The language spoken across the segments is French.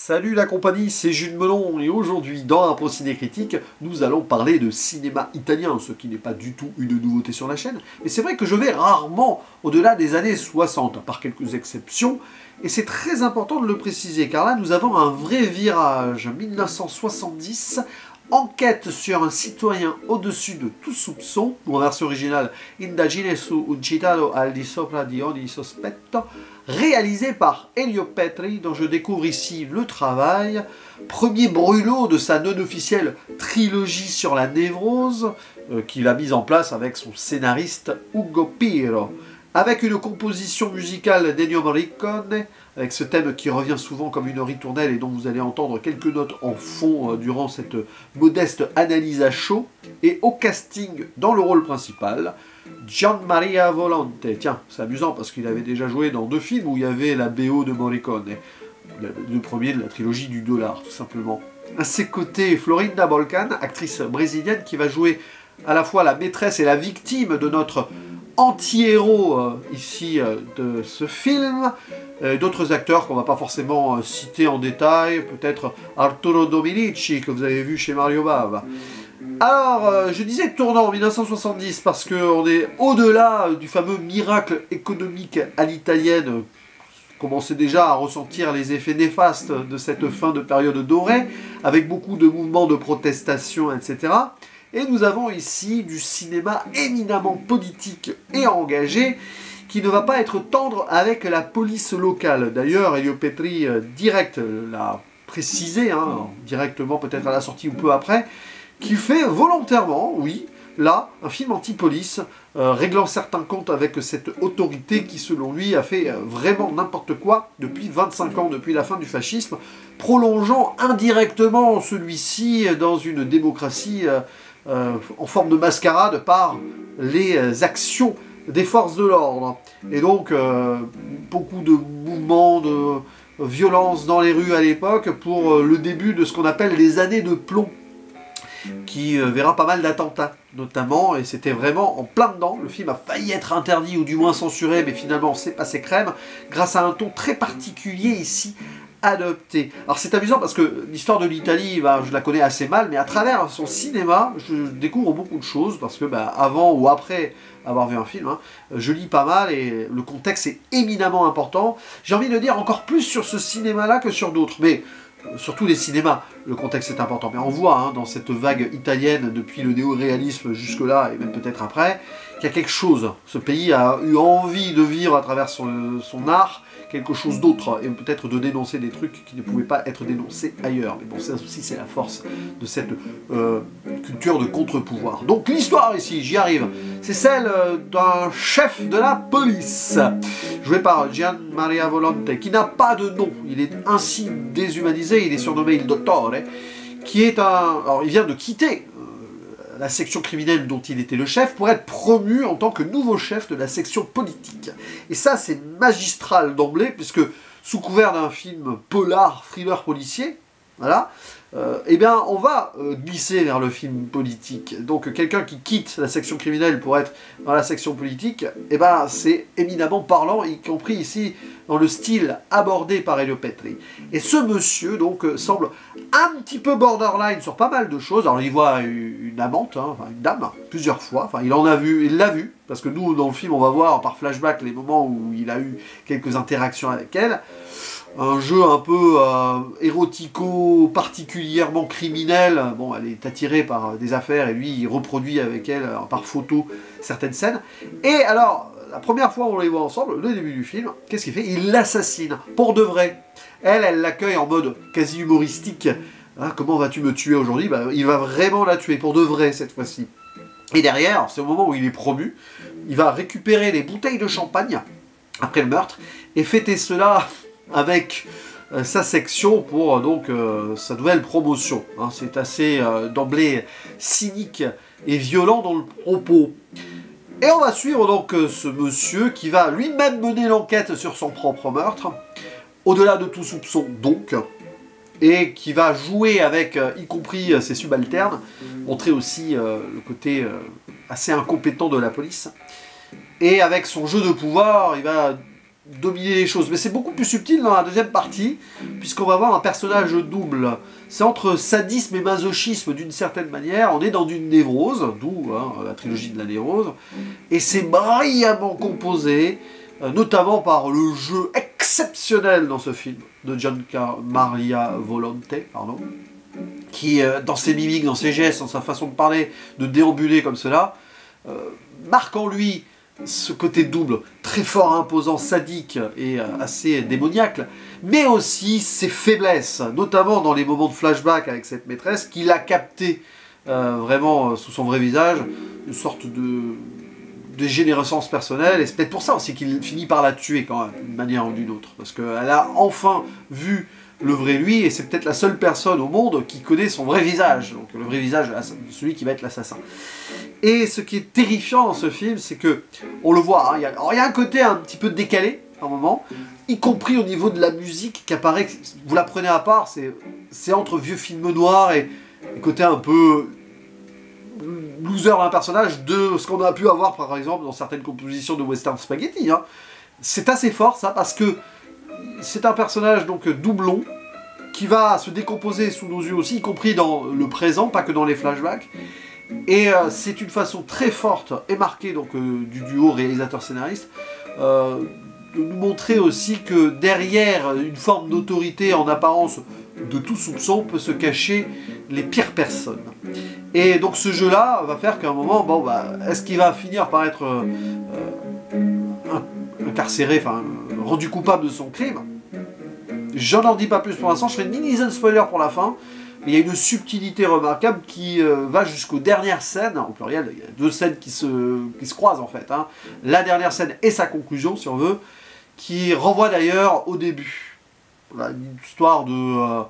Salut la compagnie, c'est Jules Melon et aujourd'hui dans Impro Ciné Critique, nous allons parler de cinéma italien, ce qui n'est pas du tout une nouveauté sur la chaîne. Mais c'est vrai que je vais rarement au-delà des années 60, par quelques exceptions, et c'est très important de le préciser, car là nous avons un vrai virage. 1970, enquête sur un citoyen au-dessus de tout soupçon, ou en version originale, Indagine su un cittadino al di sopra di ogni sospetto, réalisé par Elio Petri, dont je découvre ici le travail, premier brûlot de sa non-officielle trilogie sur la névrose, qu'il a mise en place avec son scénariste Ugo Piro, avec une composition musicale d'Ennio Morricone, avec ce thème qui revient souvent comme une ritournelle et dont vous allez entendre quelques notes en fond durant cette modeste analyse à chaud, et au casting dans le rôle principal, Gianmaria Volonte. Tiens, c'est amusant parce qu'il avait déjà joué dans deux films où il y avait la BO de Morricone, le premier de la trilogie du dollar, tout simplement. À ses côtés, Florinda Bolkan, actrice brésilienne qui va jouer à la fois la maîtresse et la victime de notre anti-héros ici de ce film. D'autres acteurs qu'on va pas forcément citer en détail, peut-être Arturo Dominici que vous avez vu chez Mario Bava. Alors, je disais tournant en 1970 parce qu'on est au-delà du fameux miracle économique à l'italienne. On commençait déjà à ressentir les effets néfastes de cette fin de période dorée, avec beaucoup de mouvements de protestation, etc. Et nous avons ici du cinéma éminemment politique et engagé, qui ne va pas être tendre avec la police locale. D'ailleurs, Elio Petri direct l'a précisé, directement peut-être à la sortie ou peu après, qui fait volontairement, oui, là, un film anti-police, réglant certains comptes avec cette autorité qui, selon lui, a fait vraiment n'importe quoi depuis 25 ans, depuis la fin du fascisme, prolongeant indirectement celui-ci dans une démocratie en forme de mascarade par les actions des forces de l'ordre. Et donc, beaucoup de mouvements de violence dans les rues à l'époque pour le début de ce qu'on appelle les années de plomb, qui verra pas mal d'attentats notamment, et c'était vraiment en plein dedans. Le film a failli être interdit ou du moins censuré, mais finalement c'est passé crème grâce à un ton très particulier ici adopté. Alors c'est amusant parce que l'histoire de l'Italie, je la connais assez mal, mais à travers son cinéma je découvre beaucoup de choses parce que avant ou après avoir vu un film, je lis pas mal et le contexte est éminemment important. J'ai envie de dire encore plus sur ce cinéma là que sur d'autres, mais surtout les cinémas, le contexte est important. Mais on voit dans cette vague italienne, depuis le néo-réalisme jusque-là, et même peut-être après, qu'il y a quelque chose. Ce pays a eu envie de vivre à travers son art, quelque chose d'autre, et peut-être de dénoncer des trucs qui ne pouvaient pas être dénoncés ailleurs. Mais bon, ça aussi, c'est la force de cette culture de contre-pouvoir. Donc l'histoire ici, j'y arrive, c'est celle d'un chef de la police, joué par Gianmaria Volonte, qui n'a pas de nom, il est ainsi déshumanisé, il est surnommé Il Dottore, qui est alors il vient de quitter la section criminelle dont il était le chef pour être promu en tant que nouveau chef de la section politique. Et ça, c'est magistral d'emblée, puisque sous couvert d'un film polar, thriller policier, voilà, on va glisser vers le film politique. Donc quelqu'un qui quitte la section criminelle pour être dans la section politique, c'est éminemment parlant, y compris ici dans le style abordé par Elio Petri. Et ce monsieur donc semble un petit peu borderline sur pas mal de choses. Alors il voit une amante, une dame, plusieurs fois, il l'a vu, parce que nous dans le film on va voir par flashback les moments où il a eu quelques interactions avec elle. Un jeu un peu érotico, particulièrement criminel. Bon, elle est attirée par des affaires et lui, il reproduit avec elle, par photo, certaines scènes. Et alors, la première fois où on les voit ensemble, le début du film, qu'est-ce qu'il fait? Il l'assassine, pour de vrai. Elle l'accueille en mode quasi humoristique. Comment vas-tu me tuer aujourd'hui? Il va vraiment la tuer, pour de vrai, cette fois-ci. Et derrière, c'est au moment où il est promu, il va récupérer les bouteilles de champagne, après le meurtre, et fêter cela avec sa section pour sa nouvelle promotion. C'est assez d'emblée cynique et violent dans le propos. Et on va suivre donc ce monsieur qui va lui-même mener l'enquête sur son propre meurtre, au-delà de tout soupçon donc, et qui va jouer avec, y compris ses subalternes, montrer aussi le côté assez incompétent de la police. Et avec son jeu de pouvoir, il va dominer les choses. Mais c'est beaucoup plus subtil dans la deuxième partie, puisqu'on va voir un personnage double. C'est entre sadisme et masochisme d'une certaine manière. On est dans une névrose, d'où la trilogie de la névrose. Et c'est brillamment composé, notamment par le jeu exceptionnel dans ce film de Gianmaria Volonté, qui, dans ses mimiques, dans ses gestes, dans sa façon de parler, de déambuler comme cela, marque en lui ce côté double, très fort, imposant, sadique et assez démoniaque, mais aussi ses faiblesses, notamment dans les moments de flashback avec cette maîtresse, qu'il a capté vraiment sous son vrai visage, une sorte de dégénérescence personnelle, et c'est peut-être pour ça aussi qu'il finit par la tuer quand même, d'une manière ou d'une autre, parce qu'elle a enfin vu le vrai lui, et c'est peut-être la seule personne au monde qui connaît son vrai visage, donc le vrai visage de celui qui va être l'assassin. Et ce qui est terrifiant dans ce film, c'est que, on le voit, il y a un côté un petit peu décalé, à un moment, y compris au niveau de la musique qui apparaît, vous la prenez à part, c'est entre vieux films noirs et côté un peu loser d'un personnage de ce qu'on a pu avoir par exemple dans certaines compositions de western spaghetti. C'est assez fort ça, parce que c'est un personnage donc doublon qui va se décomposer sous nos yeux aussi, y compris dans le présent, pas que dans les flashbacks. Et c'est une façon très forte et marquée donc, du duo réalisateur-scénariste de nous montrer aussi que derrière une forme d'autorité en apparence de tout soupçon peut se cacher les pires personnes. Et donc ce jeu-là va faire qu'à un moment, est-ce qu'il va finir par être incarcéré, enfin rendu coupable de son crime? J'en en dis pas plus pour l'instant, je ferai une mini-zone spoiler pour la fin. Il y a une subtilité remarquable qui va jusqu'aux dernières scènes, au pluriel, il y a deux scènes qui se croisent en fait. La dernière scène et sa conclusion, si on veut, qui renvoie d'ailleurs au début. Voilà, une histoire de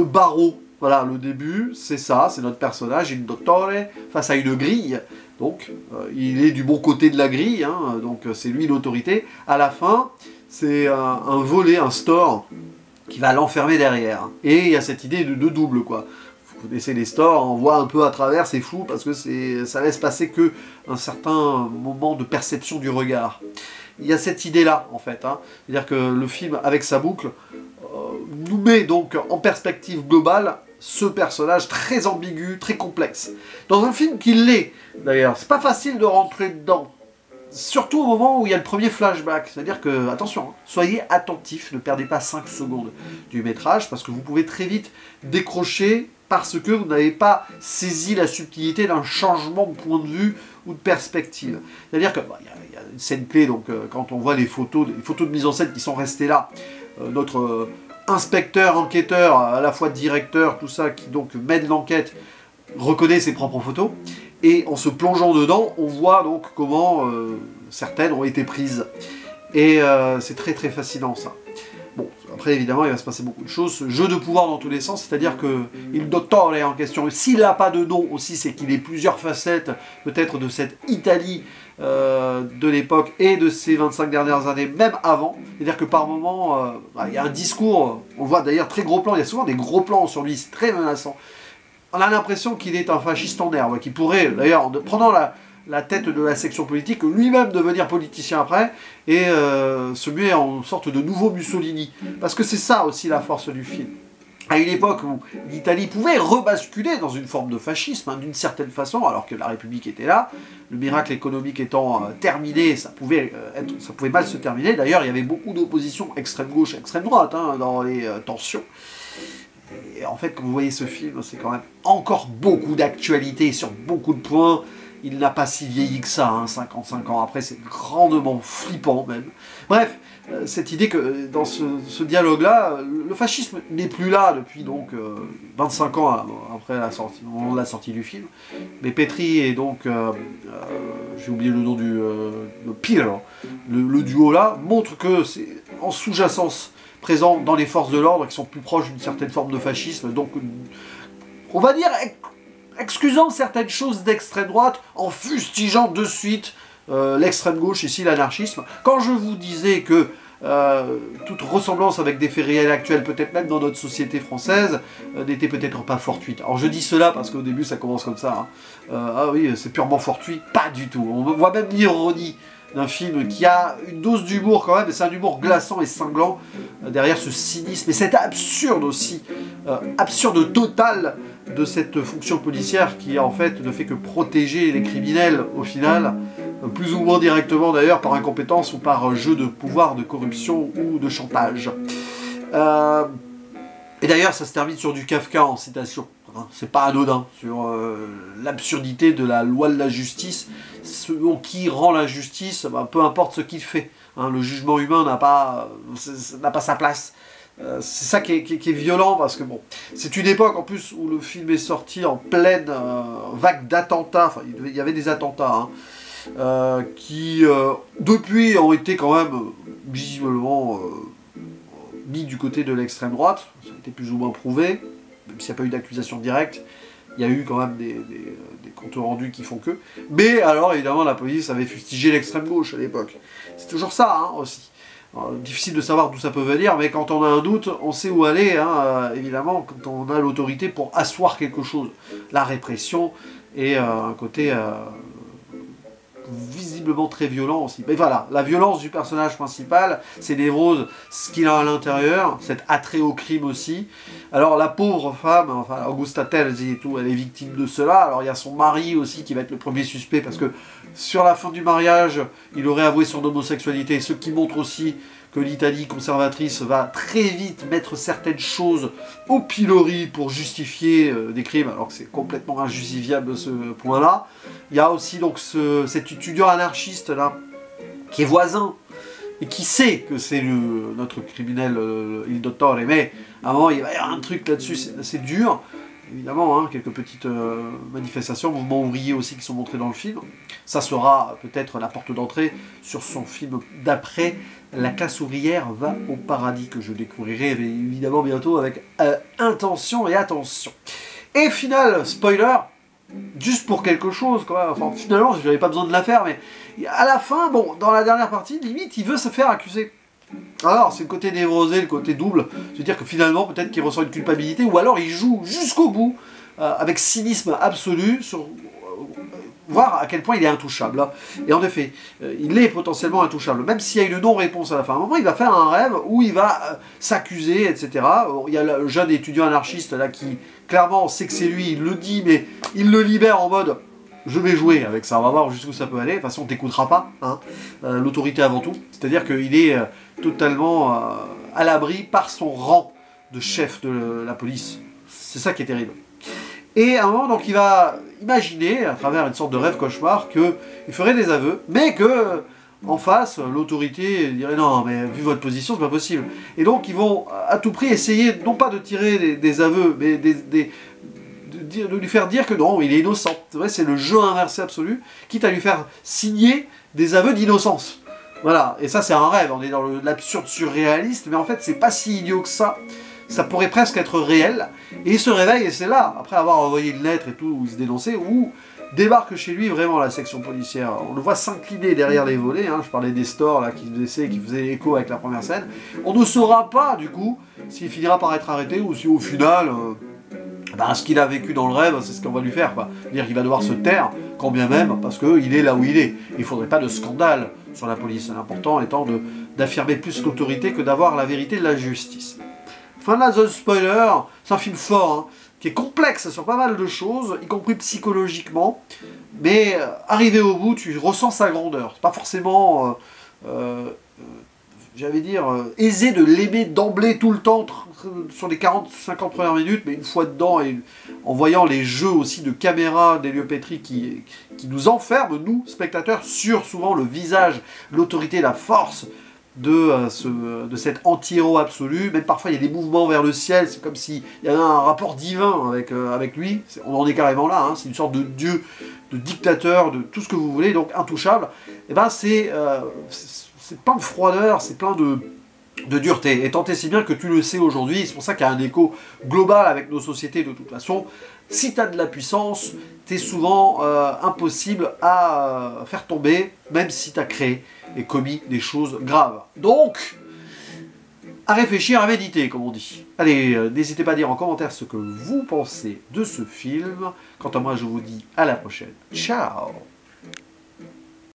barreau. Voilà, le début, c'est ça, c'est notre personnage, il dottore, face à une grille. Donc, il est du bon côté de la grille, donc c'est lui l'autorité. À la fin, c'est un volet, un store, qui va l'enfermer derrière. Et il y a cette idée de double, quoi. Vous connaissez les stores, on voit un peu à travers, c'est flou, parce que ça laisse passer que un certain moment de perception du regard. Il y a cette idée-là, en fait. C'est-à-dire que le film, avec sa boucle, nous met donc en perspective globale ce personnage très ambigu, très complexe. Dans un film qui l'est, d'ailleurs, c'est pas facile de rentrer dedans. Surtout au moment où il y a le premier flashback. C'est-à-dire que, attention, soyez attentifs, ne perdez pas 5 secondes du métrage, parce que vous pouvez très vite décrocher parce que vous n'avez pas saisi la subtilité d'un changement de point de vue ou de perspective. C'est-à-dire que, y a une scène clé, donc quand on voit les photos de mise en scène qui sont restées là, notre inspecteur, enquêteur, à la fois directeur, tout ça, qui donc mène l'enquête, reconnaît ses propres photos, et en se plongeant dedans, on voit donc comment certaines ont été prises. Et c'est très très fascinant ça. Bon, après évidemment il va se passer beaucoup de choses, ce jeu de pouvoir dans tous les sens, c'est-à-dire que il dottore est en question, s'il n'a pas de nom aussi, c'est qu'il est plusieurs facettes, peut-être de cette Italie de l'époque et de ces 25 dernières années, même avant. C'est-à-dire que par moment, il y a un discours, on voit d'ailleurs très gros plans, il y a souvent des gros plans sur lui, c'est très menaçant. On a l'impression qu'il est un fasciste en herbe, qui pourrait, d'ailleurs, en prenant la tête de la section politique, lui-même devenir politicien après, et se muer en sorte de nouveau Mussolini. Parce que c'est ça aussi la force du film. À une époque où l'Italie pouvait rebasculer dans une forme de fascisme, d'une certaine façon, alors que la République était là, le miracle économique étant terminé, ça pouvait mal se terminer. D'ailleurs, il y avait beaucoup d'opposition extrême-gauche, extrême-droite dans les tensions. Et en fait, quand vous voyez ce film, c'est quand même encore beaucoup d'actualité sur beaucoup de points. Il n'a pas si vieilli que ça, 55 ans après, c'est grandement flippant même. Bref, cette idée que dans ce dialogue-là, le fascisme n'est plus là depuis donc 25 ans après au moment de la sortie du film. Mais Petri et donc, j'ai oublié le nom de Piero, le duo là, montre que c'est en sous-jacence présents dans les forces de l'ordre qui sont plus proches d'une certaine forme de fascisme, donc on va dire excusant certaines choses d'extrême droite en fustigeant de suite l'extrême gauche, ici l'anarchisme. Quand je vous disais que toute ressemblance avec des faits réels actuels, peut-être même dans notre société française, n'était peut-être pas fortuite. Alors je dis cela parce qu'au début ça commence comme ça. Ah oui, c'est purement fortuit, pas du tout. On voit même l'ironie d'un film qui a une dose d'humour quand même, mais c'est un humour glaçant et cinglant, derrière ce cynisme et cet absurde aussi, absurde total de cette fonction policière qui en fait ne fait que protéger les criminels au final, plus ou moins directement d'ailleurs par incompétence ou par jeu de pouvoir, de corruption ou de chantage. Et d'ailleurs ça se termine sur du Kafka en citation. C'est pas anodin, sur l'absurdité de la loi de la justice, selon qui rend la justice, peu importe ce qu'il fait. Le jugement humain n'a pas sa place. C'est ça qui est violent, parce que bon, c'est une époque en plus où le film est sorti en pleine vague d'attentats, enfin il y avait des attentats, qui depuis ont été quand même visiblement mis du côté de l'extrême droite, ça a été plus ou moins prouvé. Même s'il n'y a pas eu d'accusation directe, il y a eu quand même des comptes rendus qui font que. Mais alors, évidemment, la police avait fustigé l'extrême gauche à l'époque. C'est toujours ça, aussi. Alors, difficile de savoir d'où ça peut venir, mais quand on a un doute, on sait où aller, évidemment, quand on a l'autorité pour asseoir quelque chose. La répression et un côté visiblement très violent aussi. Mais voilà, la violence du personnage principal, ses névroses, ce qu'il a à l'intérieur, cet attrait au crime aussi. Alors la pauvre femme, enfin Augusta Terzi et tout, elle est victime de cela. Alors il y a son mari aussi qui va être le premier suspect parce que sur la fin du mariage, il aurait avoué son homosexualité, ce qui montre aussi que l'Italie conservatrice va très vite mettre certaines choses au pilori pour justifier des crimes, alors que c'est complètement injustifiable ce point-là. Il y a aussi donc cet étudiant anarchiste là, qui est voisin, et qui sait que c'est notre criminel Il Dottore, mais à un moment il va y avoir un truc là-dessus, c'est assez dur. Évidemment, quelques petites manifestations, mouvements ouvriers aussi qui sont montrés dans le film. Ça sera peut-être la porte d'entrée sur son film d'après, La classe ouvrière va au paradis, que je découvrirai évidemment bientôt avec intention et attention. Et final, spoiler, juste pour quelque chose, quoi. Enfin, finalement, je n'avais pas besoin de la faire, mais à la fin, bon, dans la dernière partie, limite, il veut se faire accuser. Alors, c'est le côté névrosé, le côté double, c'est-à-dire que finalement, peut-être qu'il ressent une culpabilité, ou alors il joue jusqu'au bout, avec cynisme absolu, sur voir à quel point il est intouchable. Et en effet, il est potentiellement intouchable, même s'il y a une non-réponse à la fin. À un moment, il va faire un rêve où il va s'accuser, etc. Il y a le jeune étudiant anarchiste là qui, clairement, sait que c'est lui, il le dit, mais il le libère en mode... Je vais jouer avec ça, on va voir jusqu'où ça peut aller. De toute façon, on t'écoutera pas. L'autorité avant tout. C'est-à-dire qu'il est totalement à l'abri par son rang de chef de la police. C'est ça qui est terrible. Et à un moment, donc, il va imaginer, à travers une sorte de rêve cauchemar, qu'il ferait des aveux, mais que en face, l'autorité dirait non, mais vu votre position, c'est pas possible. Et donc, ils vont à tout prix essayer, non pas de tirer des aveux, mais de lui faire dire que non, il est innocent. C'est vrai, c'est le jeu inversé absolu, quitte à lui faire signer des aveux d'innocence. Voilà, et ça c'est un rêve, on est dans l'absurde surréaliste, mais en fait c'est pas si idiot que ça pourrait presque être réel, et il se réveille, et c'est là, après avoir envoyé une lettre et tout, où il se dénonçait, où débarque chez lui vraiment la section policière. On le voit s'incliner derrière les volets, je parlais des stores là, qui faisaient écho avec la première scène. On ne saura pas du coup s'il finira par être arrêté, ou si au final... ce qu'il a vécu dans le rêve, c'est ce qu'on va lui faire, quoi. C'est-à-dire qu'il va devoir se taire, quand bien même, parce qu'il est là où il est. Il ne faudrait pas de scandale sur la police. L'important étant d'affirmer plus l'autorité que d'avoir la vérité de la justice. Fin de la zone spoiler, c'est un film fort, qui est complexe sur pas mal de choses, y compris psychologiquement, mais arrivé au bout, tu ressens sa grandeur. C'est pas forcément... j'allais dire, aisé de l'aimer d'emblée tout le temps sur les 40-50 premières minutes, mais une fois dedans, et en voyant les jeux aussi de caméra d'Elio Petri qui nous enferment, nous, spectateurs, sur souvent le visage, l'autorité, la force de cet anti-héros absolu. Même parfois, il y a des mouvements vers le ciel, c'est comme s'il y avait un rapport divin avec lui. On en est carrément là, c'est une sorte de dieu, de dictateur, de tout ce que vous voulez, donc intouchable. Et ben c'est plein de froideur, c'est plein de dureté. Et tant et si bien que tu le sais aujourd'hui, c'est pour ça qu'il y a un écho global avec nos sociétés de toute façon. Si tu as de la puissance, tu es souvent impossible à faire tomber, même si tu as créé et commis des choses graves. Donc, à réfléchir, à méditer, comme on dit. Allez, n'hésitez pas à dire en commentaire ce que vous pensez de ce film. Quant à moi, je vous dis à la prochaine. Ciao!